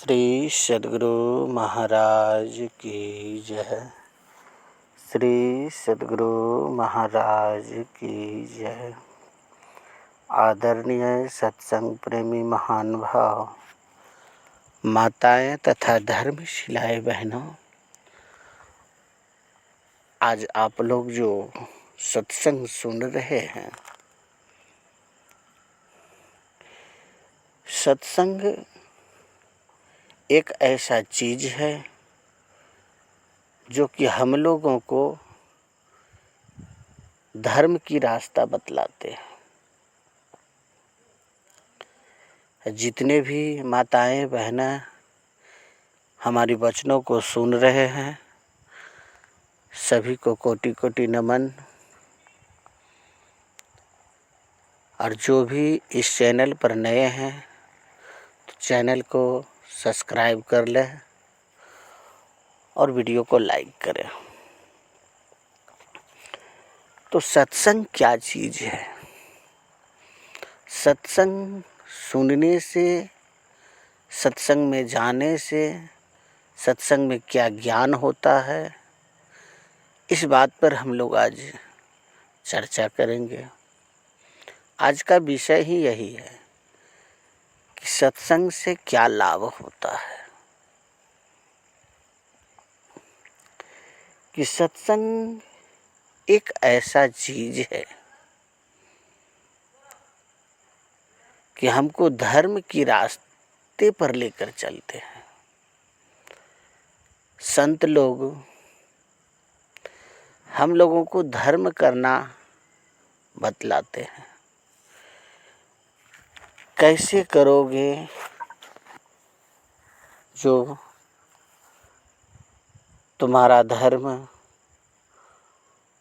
श्री सद्गुरु महाराज की जय। श्री सद्गुरु महाराज की जय। आदरणीय सत्संग प्रेमी महान भाव, माताएं तथा धर्मशिलाएं बहनों, आज आप लोग जो सत्संग सुन रहे हैं, सत्संग एक ऐसा चीज है जो कि हम लोगों को धर्म की रास्ता बतलाते हैं। जितने भी माताएं बहनें हमारी वचनों को सुन रहे हैं, सभी को कोटि कोटि नमन। और जो भी इस चैनल पर नए हैं तो चैनल को सब्सक्राइब कर लें और वीडियो को लाइक करें। तो सत्संग क्या चीज़ है? सत्संग सुनने से, सत्संग में जाने से सत्संग में क्या ज्ञान होता है, इस बात पर हम लोग आज चर्चा करेंगे। आज का विषय ही यही है कि सत्संग से क्या लाभ होता है। कि सत्संग एक ऐसा चीज है कि हमको धर्म की रास्ते पर लेकर चलते हैं। संत लोग हम लोगों को धर्म करना बतलाते हैं। कैसे करोगे जो तुम्हारा धर्म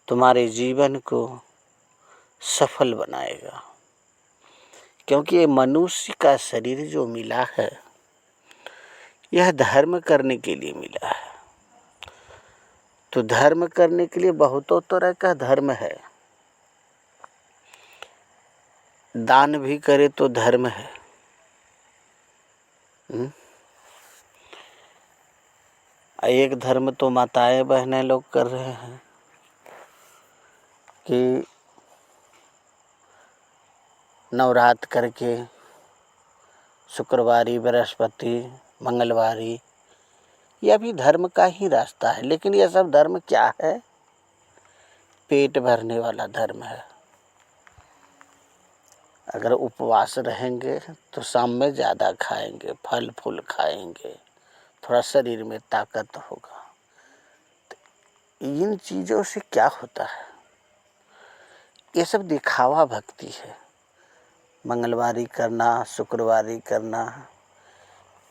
तुम्हारे जीवन को सफल बनाएगा। क्योंकि ये मनुष्य का शरीर जो मिला है, यह धर्म करने के लिए मिला है। तो धर्म करने के लिए बहुतों तरह का धर्म है। दान भी करे तो धर्म है। एक धर्म तो माताएं बहनें लोग कर रहे हैं कि नवरात्र करके शुक्रवारी, बृहस्पति, मंगलवारी, यह भी धर्म का ही रास्ता है। लेकिन यह सब धर्म क्या है? पेट भरने वाला धर्म है। अगर उपवास रहेंगे तो शाम में ज़्यादा खाएंगे, फल फूल खाएंगे, थोड़ा शरीर में ताकत होगा। तो इन चीज़ों से क्या होता है? ये सब दिखावा भक्ति है। मंगलवारी करना, शुक्रवारी करना,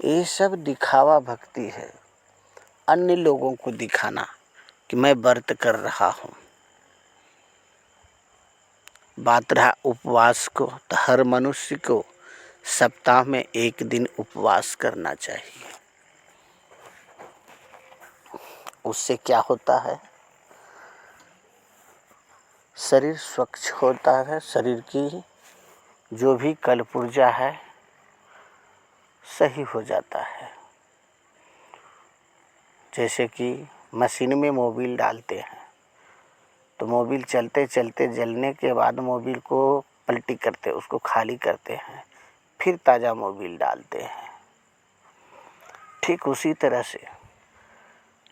ये सब दिखावा भक्ति है। अन्य लोगों को दिखाना कि मैं व्रत कर रहा हूँ। बात रहा उपवास को, तो हर मनुष्य को सप्ताह में एक दिन उपवास करना चाहिए। उससे क्या होता है? शरीर स्वच्छ होता है। शरीर की जो भी कलपुर्जा है सही हो जाता है। जैसे कि मशीन में मोबिल डालते हैं तो मोबिल चलते चलते जलने के बाद मोबिल को पलटी करते, उसको खाली करते हैं, फिर ताज़ा मोबिल डालते हैं। ठीक उसी तरह से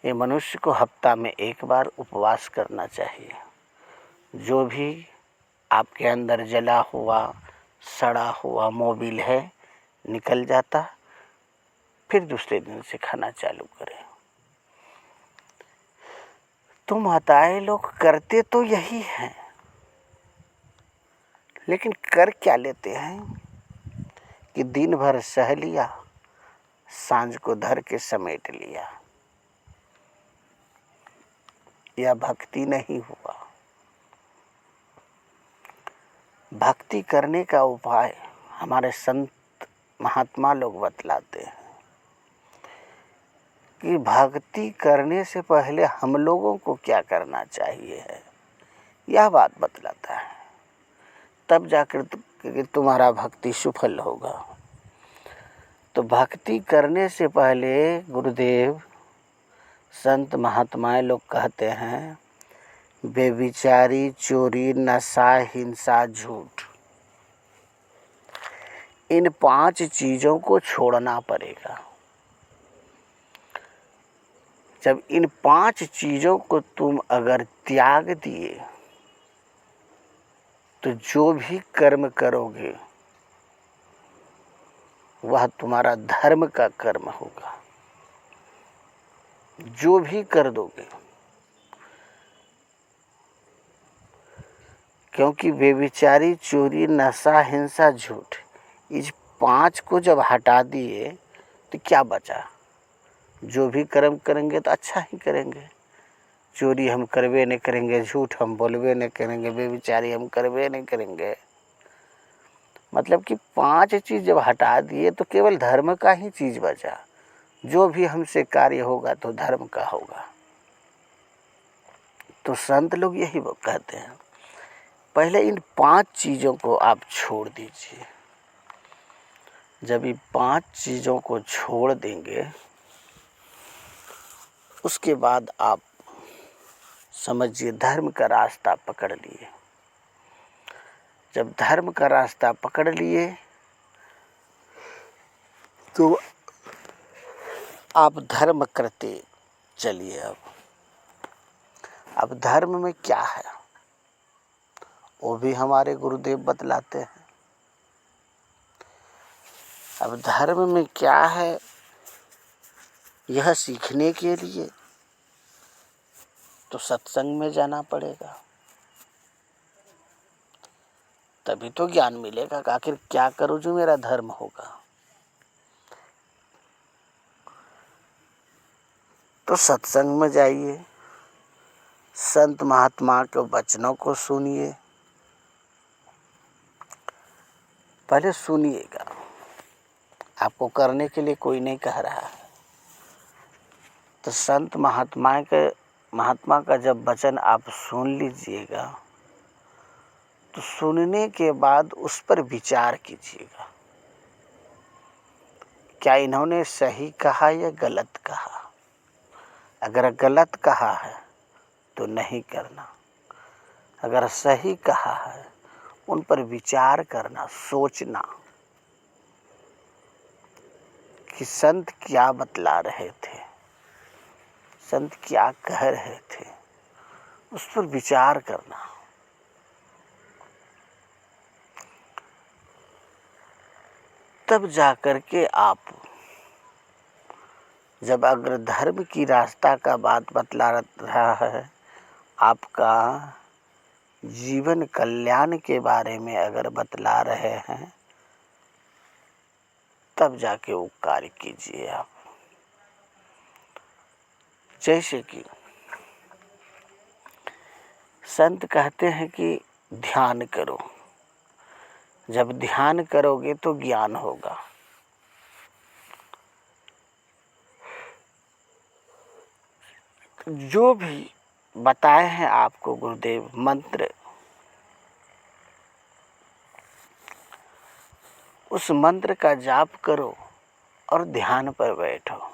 ये मनुष्य को हफ्ता में एक बार उपवास करना चाहिए। जो भी आपके अंदर जला हुआ, सड़ा हुआ मोबिल है, निकल जाता, फिर दूसरे दिन से खाना चालू करें। तो माताएं लोग करते तो यही हैं, लेकिन कर क्या लेते हैं कि दिन भर सह लिया, सांझ को धर के समेट लिया। यह भक्ति नहीं हुआ। भक्ति करने का उपाय हमारे संत महात्मा लोग बतलाते हैं कि भक्ति करने से पहले हम लोगों को क्या करना चाहिए है, यह बात बतलाता है। तब जाकर तुम्हारा भक्ति सफल होगा। तो भक्ति करने से पहले गुरुदेव संत महात्माएं लोग कहते हैं बेविचारी, चोरी, नशा, हिंसा, झूठ, इन 5 चीजों को छोड़ना पड़ेगा। जब इन 5 चीजों को तुम अगर त्याग दिए तो जो भी कर्म करोगे वह तुम्हारा धर्म का कर्म होगा। जो भी कर दोगे, क्योंकि बेविचारी, चोरी, नशा, हिंसा, झूठ, इस 5 को जब हटा दिए तो क्या बचा? जो भी कर्म करेंगे तो अच्छा ही करेंगे। चोरी हम करवे नहीं करेंगे, झूठ हम बोलवे नहीं करेंगे, बेविचारी हम करवे नहीं करेंगे। मतलब कि 5 चीज जब हटा दिए तो केवल धर्म का ही चीज बचा। जो भी हमसे कार्य होगा तो धर्म का होगा। तो संत लोग यही वो कहते हैं, पहले इन 5 चीजों को आप छोड़ दीजिए। जब ये 5 चीजों को छोड़ देंगे उसके बाद आप समझिए धर्म का रास्ता पकड़ लिए। जब धर्म का रास्ता पकड़ लिए तो आप धर्म करते चलिए। अब धर्म में क्या है वो भी हमारे गुरुदेव बतलाते हैं। अब धर्म में क्या है यह सीखने के लिए तो सत्संग में जाना पड़ेगा, तभी तो ज्ञान मिलेगा कि आखिर क्या करूं जो मेरा धर्म होगा। तो सत्संग में जाइए, संत महात्मा के वचनों को सुनिए। पहले सुनिएगा, आपको करने के लिए कोई नहीं कह रहा है। तो संत महात्मा का जब वचन आप सुन लीजिएगा तो सुनने के बाद उस पर विचार कीजिएगा, क्या इन्होंने सही कहा या गलत कहा। अगर गलत कहा है तो नहीं करना, अगर सही कहा है उन पर विचार करना, सोचना कि संत क्या बतला रहे थे, संत क्या कह रहे थे, उस पर विचार करना। तब जाकर के आप, जब अगर धर्म की रास्ता का बात बतला रहा है, आपका जीवन कल्याण के बारे में अगर बतला रहे हैं, तब जाके वो कार्य कीजिए आप। जैसे कि संत कहते हैं कि ध्यान करो। जब ध्यान करोगे तो ज्ञान होगा। जो भी बताए हैं आपको गुरुदेव मंत्र, उस मंत्र का जाप करो और ध्यान पर बैठो।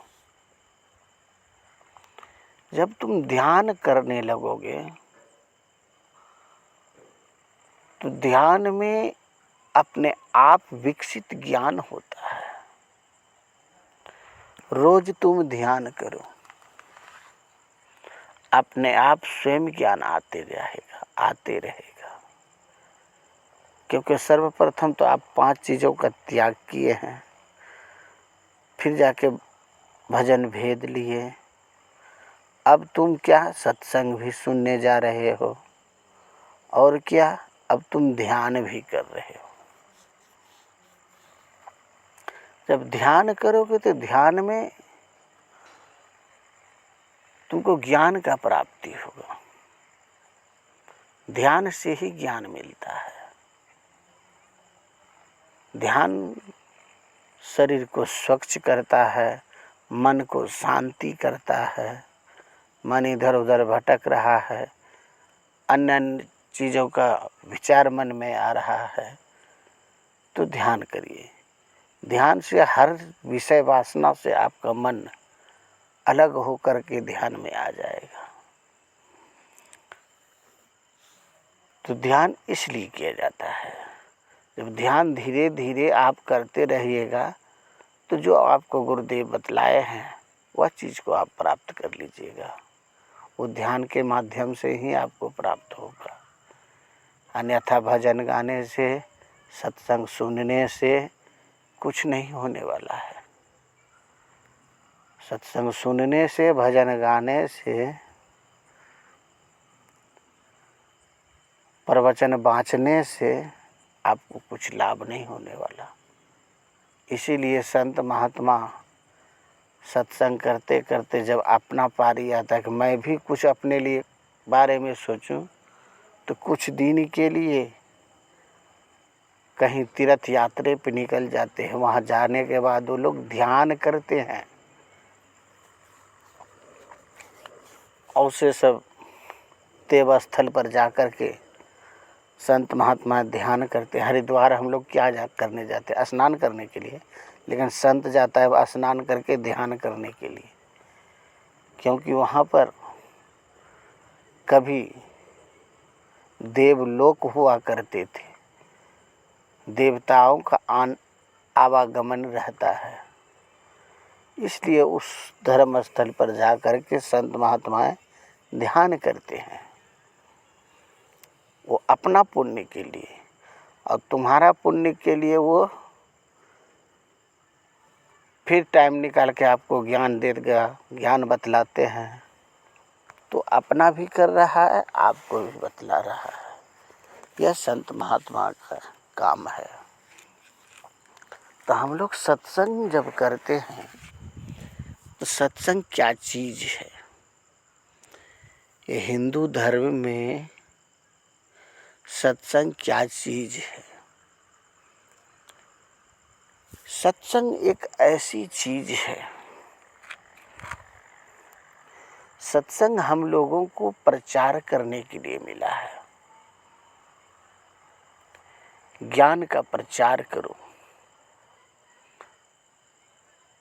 जब तुम ध्यान करने लगोगे तो ध्यान में अपने आप विकसित ज्ञान होता है। रोज तुम ध्यान करो, अपने आप स्वयं ज्ञान आते रहेगा। क्योंकि सर्वप्रथम तो आप 5 चीज़ों का त्याग किए हैं, फिर जाके भजन भेद लिए। अब तुम क्या सत्संग भी सुनने जा रहे हो, और क्या अब तुम ध्यान भी कर रहे हो। जब ध्यान करोगे तो ध्यान में तुमको ज्ञान का प्राप्ति होगा। ध्यान से ही ज्ञान मिलता है। ध्यान शरीर को स्वच्छ करता है, मन को शांति करता है। मन इधर उधर भटक रहा है, अन्य चीज़ों का विचार मन में आ रहा है, तो ध्यान करिए। ध्यान से हर विषय वासना से आपका मन अलग होकर के ध्यान में आ जाएगा। तो ध्यान इसलिए किया जाता है, जब ध्यान धीरे धीरे आप करते रहिएगा तो जो आपको गुरुदेव बतलाए हैं वह चीज़ को आप प्राप्त कर लीजिएगा। वो ध्यान के माध्यम से ही आपको प्राप्त होगा। अन्यथा भजन गाने से, सत्संग सुनने से कुछ नहीं होने वाला है। सत्संग सुनने से, भजन गाने से, प्रवचन बाँचने से आपको कुछ लाभ नहीं होने वाला। इसीलिए संत महात्मा सत्संग करते करते जब अपना पारी आता है कि मैं भी कुछ अपने लिए बारे में सोचूं, तो कुछ दिन के लिए कहीं तीर्थ यात्रा पे निकल जाते हैं। वहाँ जाने के बाद वो लोग ध्यान करते हैं। और से सब देव स्थल पर जा कर के संत महात्मा ध्यान करते हैं। हरिद्वार हम लोग क्या करने जाते हैं? स्नान करने के लिए। लेकिन संत जाता है स्नान करके ध्यान करने के लिए, क्योंकि वहाँ पर कभी देवलोक हुआ करते थे, देवताओं का आवागमन रहता है। इसलिए उस धर्म स्थल पर जा कर के संत महात्माएं ध्यान करते हैं, वो अपना पुण्य के लिए। और तुम्हारा पुण्य के लिए वो फिर टाइम निकाल के आपको ज्ञान दे देगा, ज्ञान बतलाते हैं। तो अपना भी कर रहा है, आपको भी बतला रहा है। यह संत महात्मा का काम है। तो हम लोग सत्संग जब करते हैं तो सत्संग क्या चीज़ है? ये हिंदू धर्म में सत्संग क्या चीज़ है? सत्संग एक ऐसी चीज़ है, सत्संग हम लोगों को प्रचार करने के लिए मिला है। ज्ञान का प्रचार करो,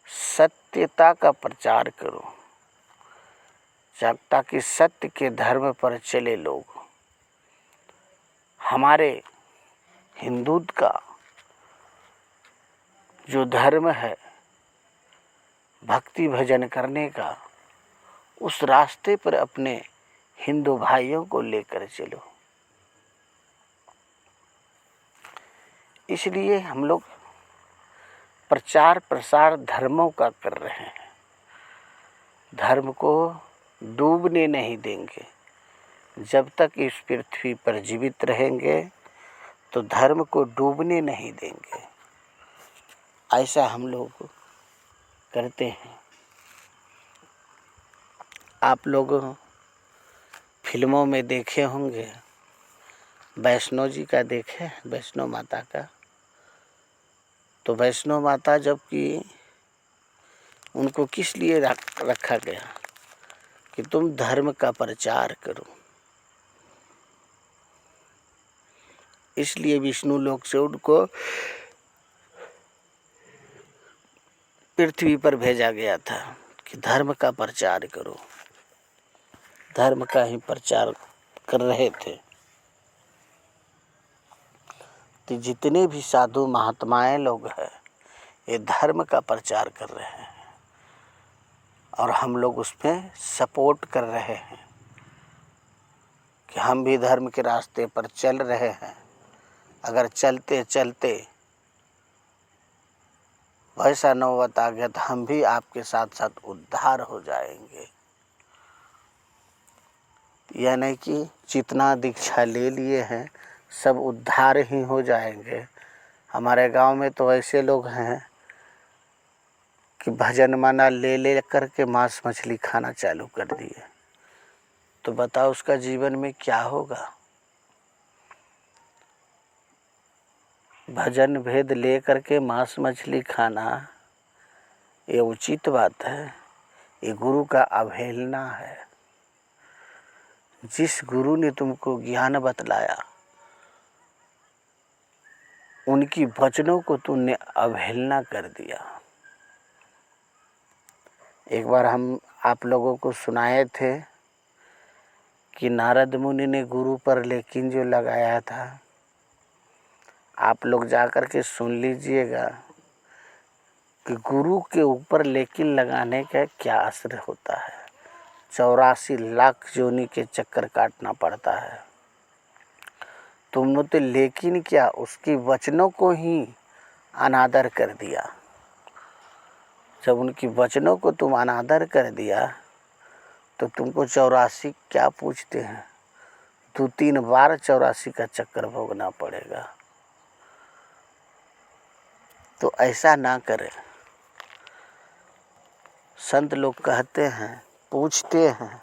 सत्यता का प्रचार करो, ताकि सत्य के धर्म पर चले लोग। हमारे हिंदू का जो धर्म है भक्ति भजन करने का, उस रास्ते पर अपने हिंदू भाइयों को लेकर चलो। इसलिए हम लोग प्रचार प्रसार धर्मों का कर रहे हैं। धर्म को डूबने नहीं देंगे। जब तक इस पृथ्वी पर जीवित रहेंगे तो धर्म को डूबने नहीं देंगे। ऐसा हम लोग करते हैं। आप लोग फिल्मों में देखे होंगे, वैष्णो जी का देखे, वैष्णो माता का। तो वैष्णो माता जबकि उनको किस लिए रखा गया कि तुम धर्म का प्रचार करो। इसलिए विष्णु लोक से उनको पृथ्वी पर भेजा गया था कि धर्म का प्रचार करो। धर्म का ही प्रचार कर रहे थे। तो जितने भी साधु महात्माएं लोग हैं, ये धर्म का प्रचार कर रहे हैं और हम लोग उसमें सपोर्ट कर रहे हैं कि हम भी धर्म के रास्ते पर चल रहे हैं। अगर चलते चलते वैसा नौबत आ गया तो हम भी आपके साथ साथ उद्धार हो जाएंगे। यह नहीं कि जितना दीक्षा ले लिए हैं सब उद्धार ही हो जाएंगे। हमारे गांव में तो ऐसे लोग हैं कि भजन माला ले करके मांस मछली खाना चालू कर दिए। तो बताओ उसका जीवन में क्या होगा? भजन भेद ले करके मांस मछली खाना ये उचित बात है? ये गुरु का अवहेलना है। जिस गुरु ने तुमको ज्ञान बतलाया, उनकी वचनों को तूने अवहेलना कर दिया। एक बार हम आप लोगों को सुनाए थे कि नारद मुनि ने गुरु पर लेकिन जो लगाया था, आप लोग जाकर के सुन लीजिएगा कि गुरु के ऊपर लेकिन लगाने का क्या असर होता है। 84 लाख योनि के चक्कर काटना पड़ता है। तुमने तो लेकिन क्या, उसकी वचनों को ही अनादर कर दिया। जब उनकी वचनों को तुम अनादर कर दिया तो तुमको 84 क्या पूछते हैं, 2-3 बार 84 का चक्कर भोगना पड़ेगा। तो ऐसा ना करें। संत लोग कहते हैं, पूछते हैं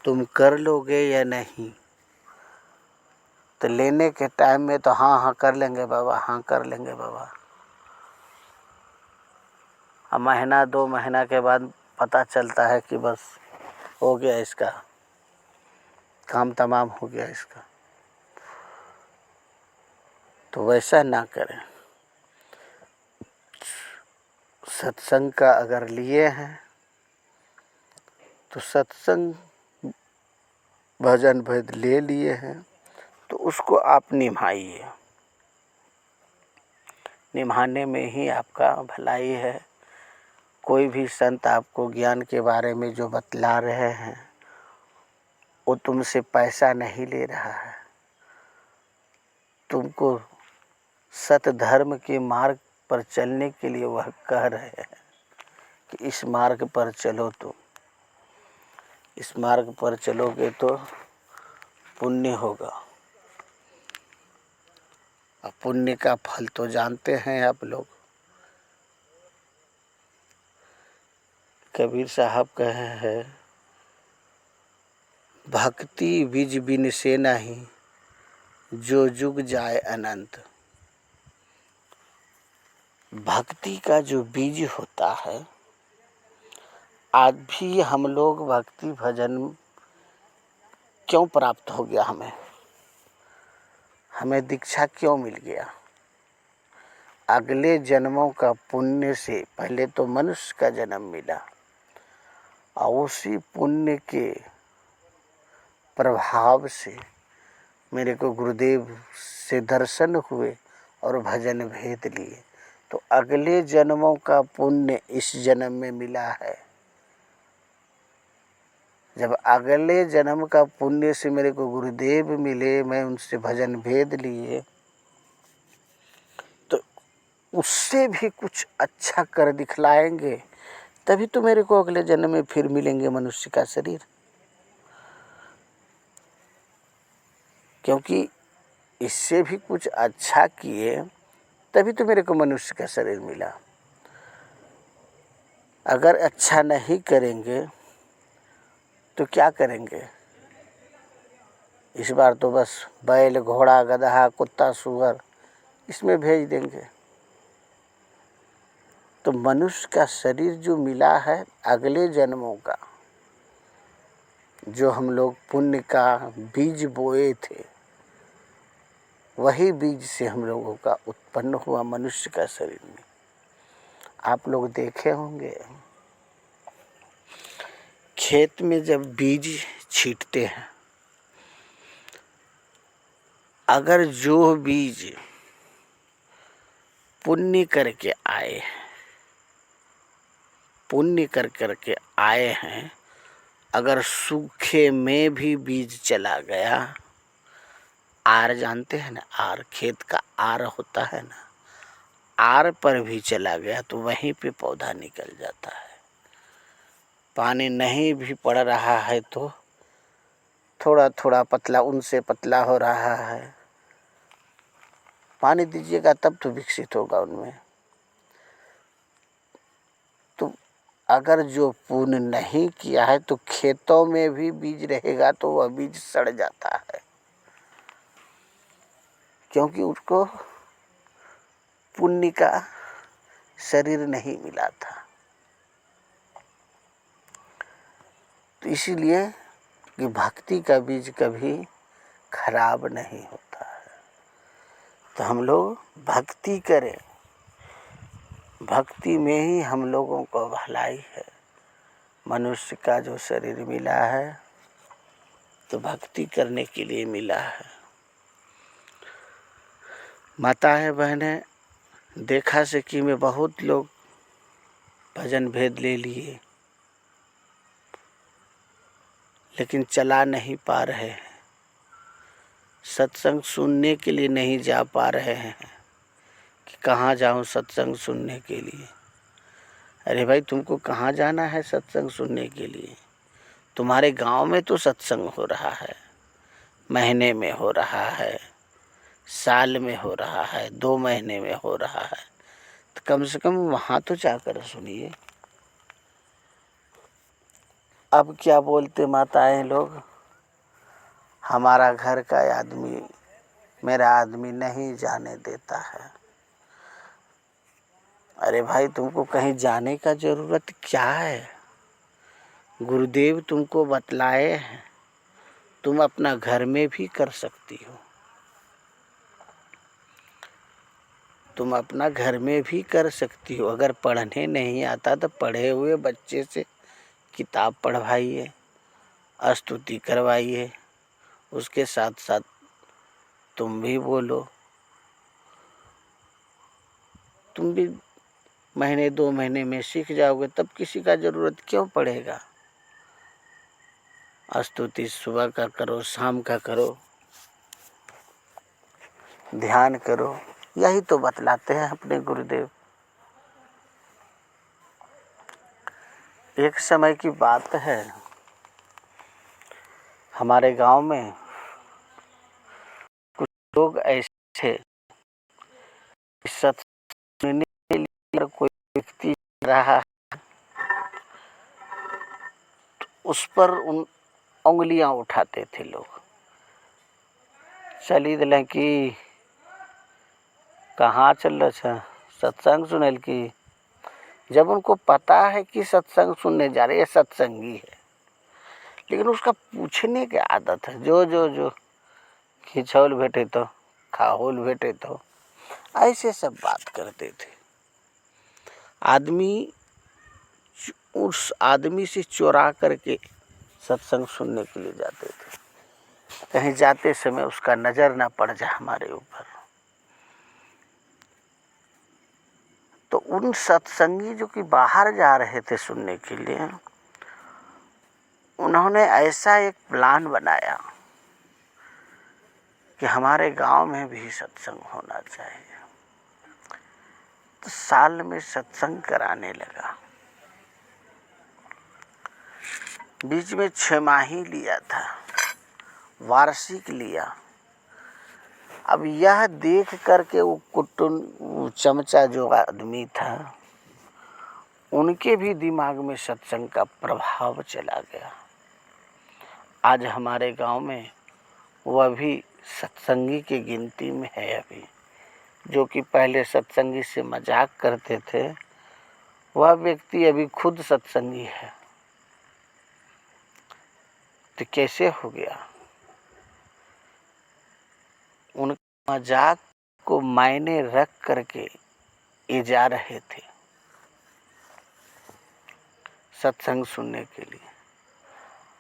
तुम कर लोगे या नहीं, तो लेने के टाइम में तो हाँ हाँ कर लेंगे बाबा, हाँ कर लेंगे बाबा। अब महीना 2 महीना के बाद पता चलता है कि बस हो गया, इसका काम तमाम हो गया इसका। तो वैसा ना करें। सत्संग का अगर लिए हैं तो सत्संग भजन भेद ले लिए हैं तो उसको आप निभाइए। निभाने में ही आपका भलाई है। कोई भी संत आपको ज्ञान के बारे में जो बतला रहे हैं वो तुमसे पैसा नहीं ले रहा है, तुमको सत धर्म के मार्ग पर चलने के लिए वह कह रहे हैं कि इस मार्ग पर चलो। तुम इस मार्ग पर चलोगे तो पुण्य होगा। अब पुण्य का फल तो जानते हैं आप लोग। कबीर साहब कहे हैं, भक्ति बीज बिन से नहीं, जो जुग जाए अनंत। भक्ति का जो बीज होता है, आज भी हम लोग भक्ति भजन क्यों प्राप्त हो गया, हमें दीक्षा क्यों मिल गया? अगले जन्मों का पुण्य से पहले तो मनुष्य का जन्म मिला और उसी पुण्य के प्रभाव से मेरे को गुरुदेव से दर्शन हुए और भजन भेद लिए। तो अगले जन्मों का पुण्य इस जन्म में मिला है। जब अगले जन्म का पुण्य से मेरे को गुरुदेव मिले, मैं उनसे भजन भेद लिए, तो उससे भी कुछ अच्छा कर दिखलाएंगे, तभी तो मेरे को अगले जन्म में फिर मिलेंगे मनुष्य का शरीर। क्योंकि इससे भी कुछ अच्छा किए तभी तो मेरे को मनुष्य का शरीर मिला। अगर अच्छा नहीं करेंगे तो क्या करेंगे? इस बार तो बस बैल घोड़ा गधा कुत्ता सूअर इसमें भेज देंगे। तो मनुष्य का शरीर जो मिला है, अगले जन्मों का जो हम लोग पुण्य का बीज बोए थे, वही बीज से हम लोगों का उत्पन्न हुआ मनुष्य का शरीर में। आप लोग देखे होंगे, खेत में जब बीज छींटते हैं, अगर जो बीज पुण्य करके आए, पुण्य कर करके आए हैं, अगर सूखे में भी बीज चला गया, आर जानते हैं ना, आर खेत का आर होता है ना, आर पर भी चला गया तो वहीं पे पौधा निकल जाता है। पानी नहीं भी पड़ रहा है तो थोड़ा थोड़ा पतला, उनसे पतला हो रहा है, पानी दीजिएगा तब तो विकसित होगा उनमें। तो अगर जो पुण्य नहीं किया है तो खेतों में भी बीज रहेगा तो वह बीज सड़ जाता है, क्योंकि उसको पुण्य का शरीर नहीं मिला था। तो इसीलिए कि भक्ति का बीज कभी खराब नहीं होता है। तो हम लोग भक्ति करें, भक्ति में ही हम लोगों को भलाई है। मनुष्य का जो शरीर मिला है तो भक्ति करने के लिए मिला है। माताएं बहनें, देखा से कि में बहुत लोग भजन भेद ले लिए, लेकिन चला नहीं पा रहे हैं, सत्संग सुनने के लिए नहीं जा पा रहे हैं कि कहाँ जाऊं सत्संग सुनने के लिए। अरे भाई, तुमको कहाँ जाना है सत्संग सुनने के लिए? तुम्हारे गांव में तो सत्संग हो रहा है, महीने में हो रहा है, साल में हो रहा है, 2 महीने में हो रहा है, तो कम से कम वहाँ तो जाकर सुनिए। अब क्या बोलते माताएं लोग, हमारा घर का आदमी, मेरा आदमी नहीं जाने देता है। अरे भाई, तुमको कहीं जाने का जरूरत क्या है? गुरुदेव तुमको बतलाए हैं, तुम अपना घर में भी कर सकती हो। तुम अपना घर में भी कर सकती हो। अगर पढ़ने नहीं आता तो पढ़े हुए बच्चे से किताब पढ़वाइए, स्तुति करवाइए, उसके साथ साथ तुम भी बोलो। तुम भी महीने 2 महीने में सीख जाओगे, तब किसी का जरूरत क्यों पड़ेगा? स्तुति सुबह का करो, शाम का करो, ध्यान करो, यही तो बतलाते हैं अपने गुरुदेव। एक समय की बात है, हमारे गांव में कुछ लोग ऐसे थे, सत्संग सुनने के लिए कोई व्यक्ति रहा है तो उस पर उंगलियां उठाते थे लोग। चली दिलें कि कहाँ चल रहा है, सत्संग सुनल की। जब उनको पता है कि सत्संग सुनने जा रहे, ये सत्संगी है, लेकिन उसका पूछने की आदत है। जो जो जो खिचौल भेटे तो, खाहोल भेटे तो, ऐसे सब बात करते थे। आदमी उस आदमी से चुरा करके सत्संग सुनने के लिए जाते थे, कहीं जाते समय उसका नजर ना पड़ जाए हमारे ऊपर। तो उन सत्संगी जो कि बाहर जा रहे थे सुनने के लिए, उन्होंने ऐसा एक प्लान बनाया कि हमारे गांव में भी सत्संग होना चाहिए। तो साल में सत्संग कराने लगा। बीच में 6 माही लिया था, वार्षिक लिया। अब यह देख करके वो चमचा जो आदमी था, उनके भी दिमाग में सत्संग का प्रभाव चला गया। आज हमारे गांव में वह भी सत्संगी की गिनती में है। अभी जो कि पहले सत्संगी से मजाक करते थे, वह व्यक्ति अभी खुद सत्संगी है। तो कैसे हो गया? उन मजाक को मायने रख करके ये जा रहे थे सत्संग सुनने के लिए,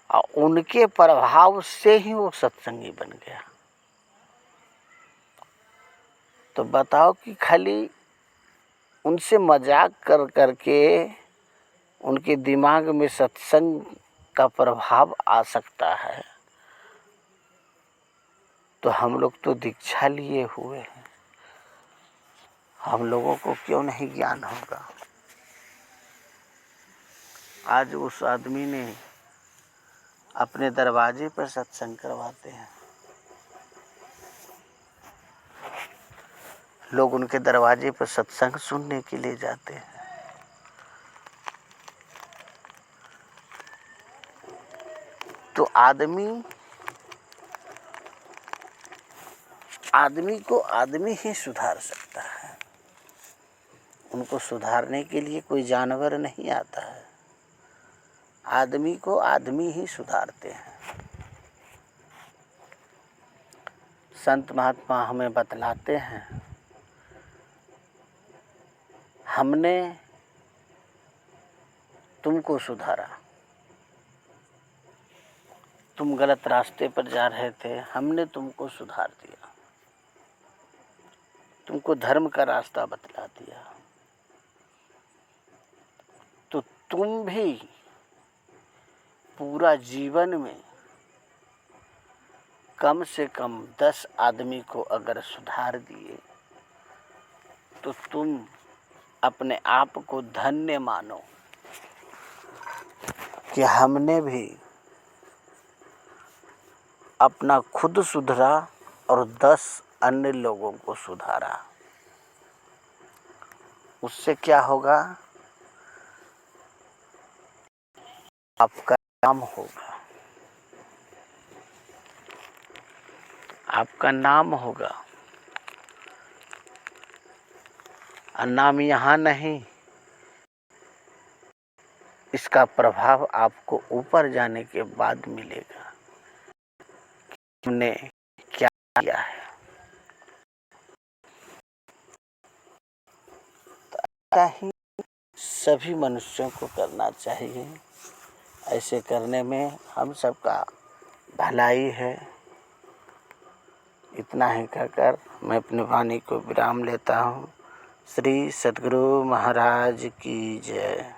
और उनके प्रभाव से ही वो सत्संगी बन गया। तो बताओ कि खाली उनसे मजाक कर करके उनके दिमाग में सत्संग का प्रभाव आ सकता है, तो हम लोग तो दीक्षा लिए हुए हैं, हम लोगों को क्यों नहीं ज्ञान होगा? आज उस आदमी ने अपने दरवाजे पर सत्संग करवाते हैं, लोग उनके दरवाजे पर सत्संग सुनने के लिए जाते हैं। तो आदमी को आदमी ही सुधार सकता है। उनको सुधारने के लिए कोई जानवर नहीं आता है, आदमी को आदमी ही सुधारते हैं। संत महात्मा हमें बतलाते हैं, हमने तुमको सुधारा, तुम गलत रास्ते पर जा रहे थे, हमने तुमको सुधार दिया, तुमको धर्म का रास्ता बतला दिया, तो तुम भी पूरा जीवन में कम से कम 10 आदमी को अगर सुधार दिए तो तुम अपने आप को धन्य मानो कि हमने भी अपना खुद सुधरा और 10 अन्य लोगों को सुधारा। उससे क्या होगा? आपका नाम होगा, आपका नाम होगा। और नाम यहाँ नहीं, इसका प्रभाव आपको ऊपर जाने के बाद मिलेगा। तुमने क्या किया है? तो ऐसा ही सभी मनुष्यों को करना चाहिए। ऐसे करने में हम सबका भलाई है। इतना ही कहकर मैं अपनी वाणी को विराम लेता हूँ। श्री सद्गुरु महाराज की जय।